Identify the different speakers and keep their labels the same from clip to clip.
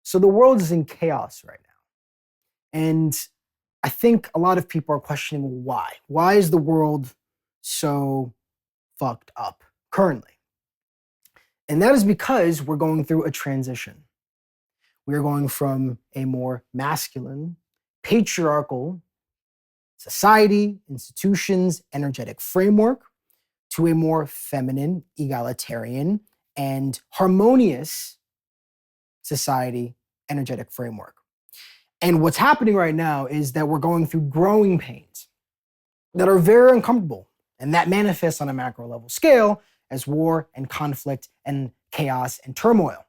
Speaker 1: So the world is in chaos right now. And I think a lot of people are questioning why. Why is the world so fucked up currently? And that is because we're going through a transition. We are going from a more masculine, patriarchal society, institutions, energetic framework to a more feminine, egalitarian, and harmonious society, energetic framework. And what's happening right now is that we're going through growing pains that are very uncomfortable, and that manifests on a macro level scale as war and conflict and chaos and turmoil.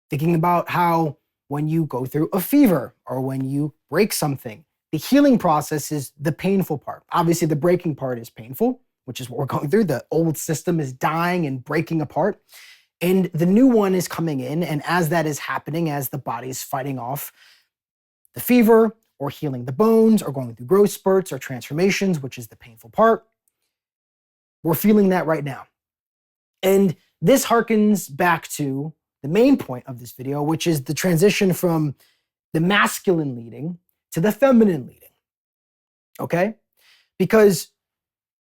Speaker 1: Thinking about how when you go through a fever or when you break something, the healing process is the painful part. Obviously, the breaking part is painful, which is what we're going through. The old system is dying and breaking apart, and the new one is coming in. And as that is happening, as the body is fighting off the fever or healing the bones or going through growth spurts or transformations, which is the painful part, we're feeling that right now. And this harkens back to the main point of this video, which is the transition from the masculine leading to the feminine leading, okay? Because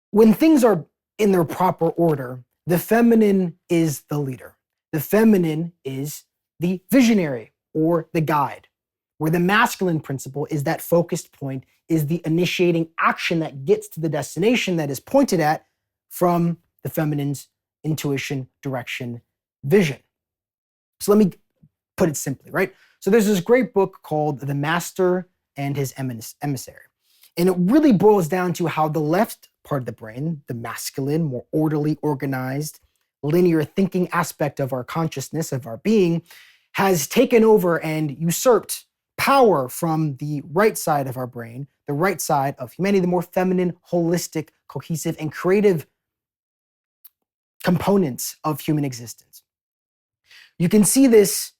Speaker 1: when things are in their proper order, the feminine is the leader. The feminine is the visionary or the guide, where the masculine principle is that focused point, is the initiating action that gets to the destination that is pointed at from the feminine's intuition, direction, vision. So let me put it simply, right? So there's this great book called The Master and His Emissary. And it really boils down to how the left part of the brain, the masculine, more orderly, organized, linear thinking aspect of our consciousness, of our being, has taken over and usurped power from the right side of our brain, the right side of humanity, the more feminine, holistic, cohesive, and creative components of human existence. You can see this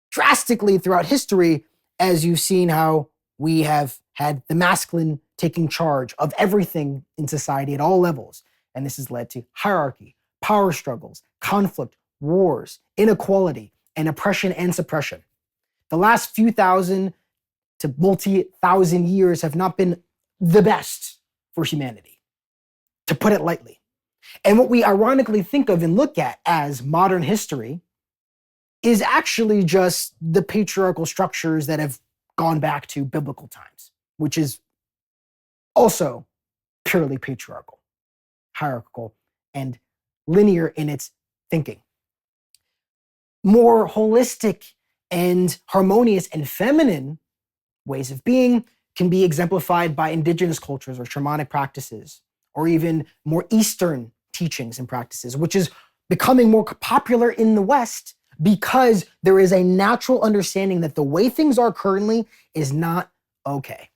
Speaker 1: drastically throughout history as you've seen how we have had the masculine taking charge of everything in society at all levels. And this has led to hierarchy, power struggles, conflict, wars, inequality, and oppression and suppression. The last few thousand to multi-thousand years have not been the best for humanity, to put it lightly. And what we ironically think of and look at as modern history is actually just the patriarchal structures that have gone back to biblical times, which is also purely patriarchal, hierarchical, and linear in its thinking. More holistic and harmonious and feminine ways of being can be exemplified by indigenous cultures or shamanic practices, or even more Eastern teachings and practices, which is becoming more popular in the West because there is a natural understanding that the way things are currently is not okay.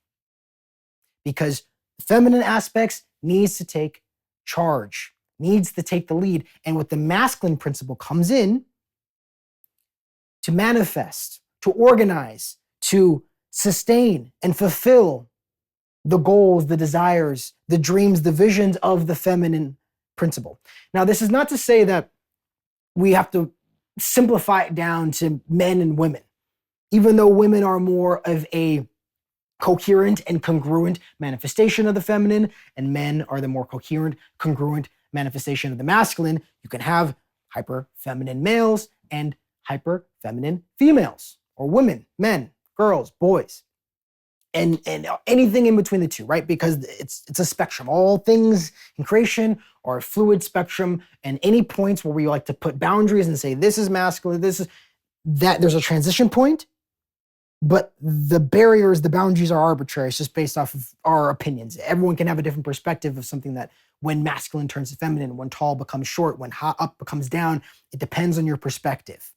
Speaker 1: Because feminine aspects needs to take charge, needs to take the lead. And what the masculine principle comes in to manifest, to organize, to sustain and fulfill the goals, the desires, the dreams, the visions of the feminine principle. Now, this is not to say that we have to simplify it down to men and women, even though women are more of a coherent and congruent manifestation of the feminine, and men are the more coherent, congruent manifestation of the masculine. You can have hyper feminine males and hyper feminine females, or women, men, girls, boys, and anything in between the two, right? Because it's a spectrum. All things in creation are a fluid spectrum, and any points where we like to put boundaries and say this is masculine, this is that, there's a transition point, but the barriers, the boundaries are arbitrary. It's just based off of our opinions. Everyone can have a different perspective of something that when masculine turns to feminine, when tall becomes short, when up becomes down, it depends on your perspective.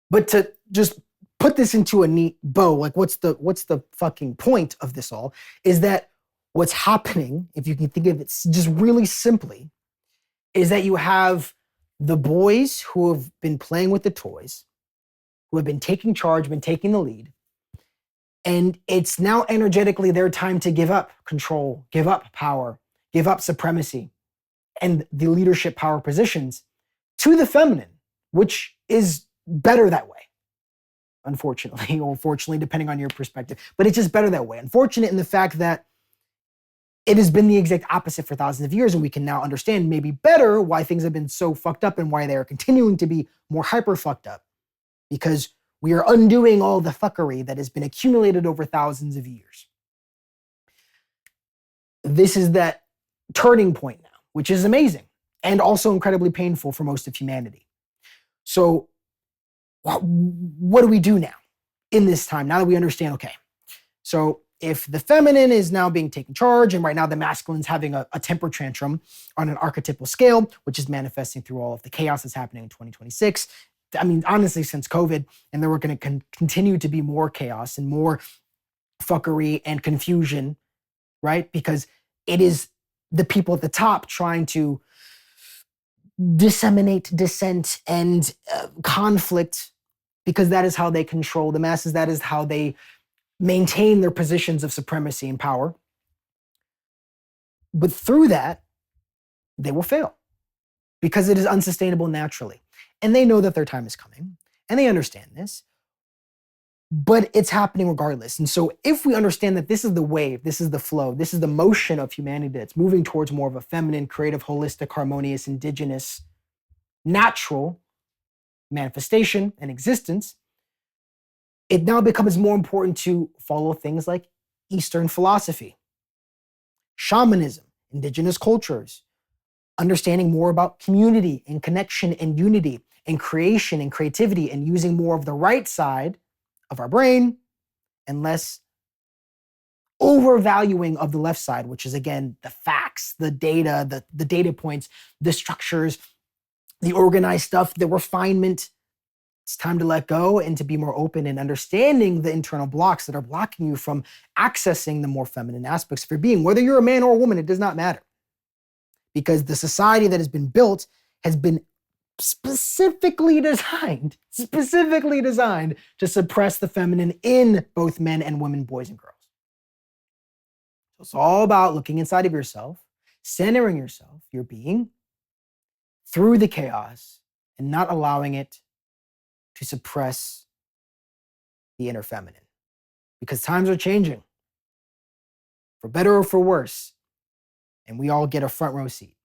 Speaker 1: But to just put this into a neat bow, like what's the fucking point of this all, is that what's happening, if you can think of it just really simply, is that you have the boys who have been playing with the toys, who have been taking charge, been taking the lead, and it's now energetically their time to give up control, give up power, give up supremacy, and the leadership power positions to the feminine, which is better that way, unfortunately, or fortunately, depending on your perspective. But it's just better that way. Unfortunate in the fact that it has been the exact opposite for thousands of years, and we can now understand maybe better why things have been so fucked up and why they are continuing to be more hyper fucked up, because we are undoing all the fuckery that has been accumulated over thousands of years. This is that turning point now, which is amazing and also incredibly painful for most of humanity. So what do we do now in this time, now that we understand, okay, so if the feminine is now being taken charge, and right now the masculine's having a temper tantrum on an archetypal scale, which is manifesting through all of the chaos that's happening in 2026. I mean, honestly, since COVID, and there were going to continue to be more chaos and more fuckery and confusion, right? Because it is the people at the top trying to disseminate dissent and conflict, because that is how they control the masses. That is how they maintain their positions of supremacy and power. But through that, they will fail because it is unsustainable naturally. And they know that their time is coming, and they understand this, but it's happening regardless. And so if we understand that this is the wave, this is the flow, this is the motion of humanity that's moving towards more of a feminine, creative, holistic, harmonious, indigenous, natural manifestation and existence, it now becomes more important to follow things like Eastern philosophy, shamanism, indigenous cultures, understanding more about community and connection and unity and creation and creativity, and using more of the right side of our brain and less overvaluing of the left side, which is, again, the facts, the data, the data points, the structures, the organized stuff, the refinement. It's time to let go and to be more open and understanding the internal blocks that are blocking you from accessing the more feminine aspects of your being. Whether you're a man or a woman, it does not matter. Because the society that has been built has been specifically designed to suppress the feminine in both men and women, boys and girls. So it's all about looking inside of yourself, centering yourself, your being, through the chaos, and not allowing it to suppress the inner feminine. Because times are changing, for better or for worse, and we all get a front row seat.